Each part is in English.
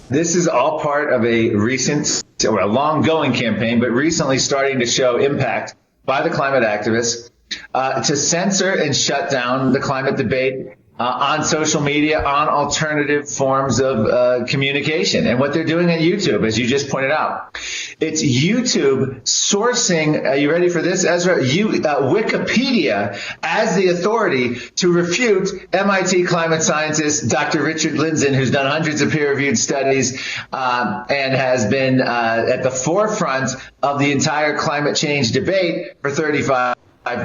This is all part of a recent, or a long-going campaign, but recently starting to show impact by the climate activists to censor and shut down the climate debate on social media, on alternative forms of communication. And what they're doing on YouTube, as you just pointed out, it's YouTube sourcing, are you ready for this, Ezra? Wikipedia as the authority to refute MIT climate scientist Dr. Richard Lindzen, who's done hundreds of peer-reviewed studies and has been at the forefront of the entire climate change debate for 35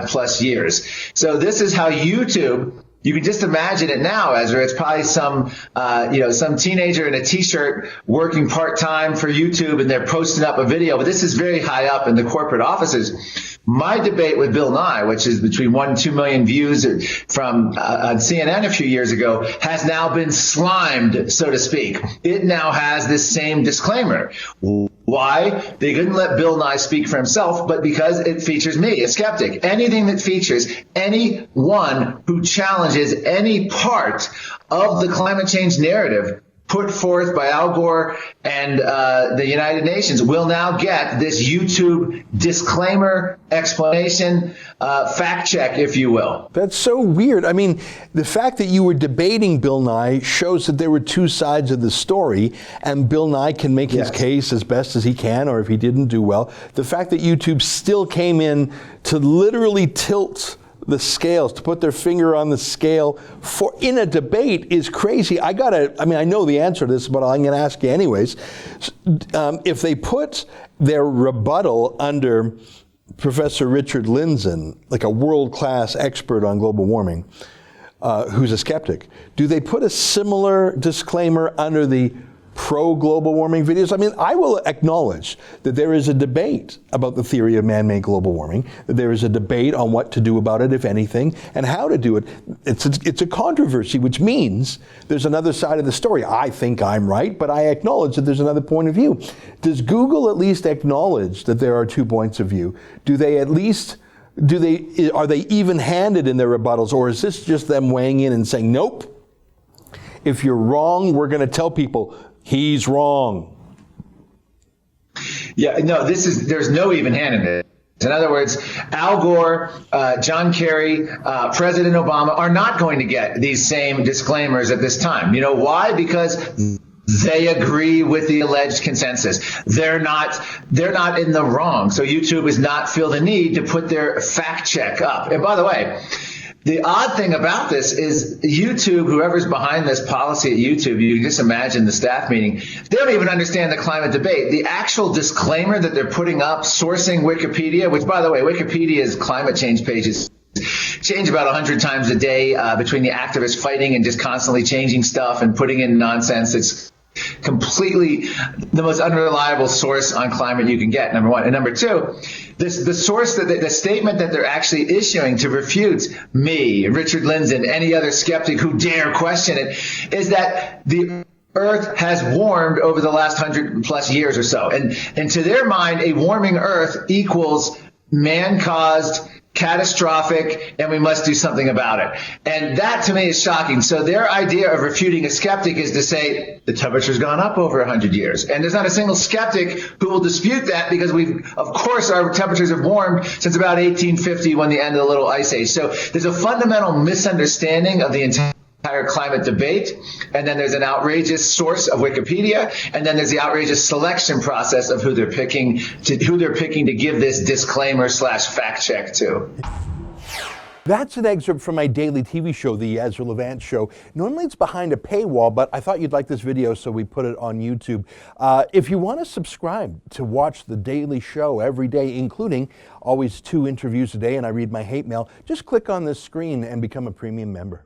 plus years. So this is how YouTube, you can just imagine it now, Ezra. It's probably some teenager in a t-shirt working part-time for YouTube, and they're posting up a video. But this is very high up in the corporate offices. My debate with Bill Nye, which is between 1 and 2 million views from on CNN a few years ago, has now been slimed, so to speak. It now has this same disclaimer. Why? They couldn't let Bill Nye speak for himself, but because it features me, a skeptic. Anything that features anyone who challenges any part of the climate change narrative put forth by Al Gore and the United Nations will now get this YouTube disclaimer, explanation, fact check, if you will. That's so weird. I mean, the fact that you were debating Bill Nye shows that there were two sides of the story, and Bill Nye can make his case as best as he can, or if he didn't do well. The fact that YouTube still came in to literally tilt the scales, to put their finger on the scale for in a debate is crazy. I know the answer to this, but I'm going to ask you anyways. If they put their rebuttal under Professor Richard Lindzen, like a world-class expert on global warming, who's a skeptic, do they put a similar disclaimer under the pro-global warming videos? I mean, I will acknowledge that there is a debate about the theory of man-made global warming, that there is a debate on what to do about it, if anything, and how to do it. It's a controversy, which means there's another side of the story. I think I'm right, but I acknowledge that there's another point of view. Does Google at least acknowledge that there are two points of view? Are they even-handed in their rebuttals, or is this just them weighing in and saying, nope, if you're wrong, we're going to tell people he's wrong? Yeah, no, there's no even hand in it. In other words, Al Gore, John Kerry, President Obama are not going to get these same disclaimers at this time. You know why? Because they agree with the alleged consensus. They're not in the wrong. So YouTube does not feel the need to put their fact check up. And by the way, the odd thing about this is YouTube, whoever's behind this policy at YouTube, you can just imagine the staff meeting, they don't even understand the climate debate. The actual disclaimer that they're putting up, sourcing Wikipedia, which, by the way, Wikipedia's climate change pages change about 100 times a day between the activists fighting and just constantly changing stuff and putting in nonsense. It's completely the most unreliable source on climate you can get, number one. And number two, the source, the statement that they're actually issuing to refute me, Richard Lindzen, any other skeptic who dare question it, is that the Earth has warmed over the last 100 plus years or so. And to their mind, a warming Earth equals man-caused, catastrophic, and we must do something about it. And that to me is shocking. So their idea of refuting a skeptic is to say the temperature's gone up over 100 years. And there's not a single skeptic who will dispute that, because of course our temperatures have warmed since about 1850, when the end of the little ice age. So there's a fundamental misunderstanding of the entire climate debate, and then there's an outrageous source of Wikipedia, and then there's the outrageous selection process of who they're picking to give this disclaimer / fact check to. That's an excerpt from my daily TV show, The Ezra Levant Show. Normally it's behind a paywall, but I thought you'd like this video, so we put it on YouTube. If you want to subscribe to watch the daily show every day, including always 2 interviews a day, and I read my hate mail, just click on this screen and become a premium member.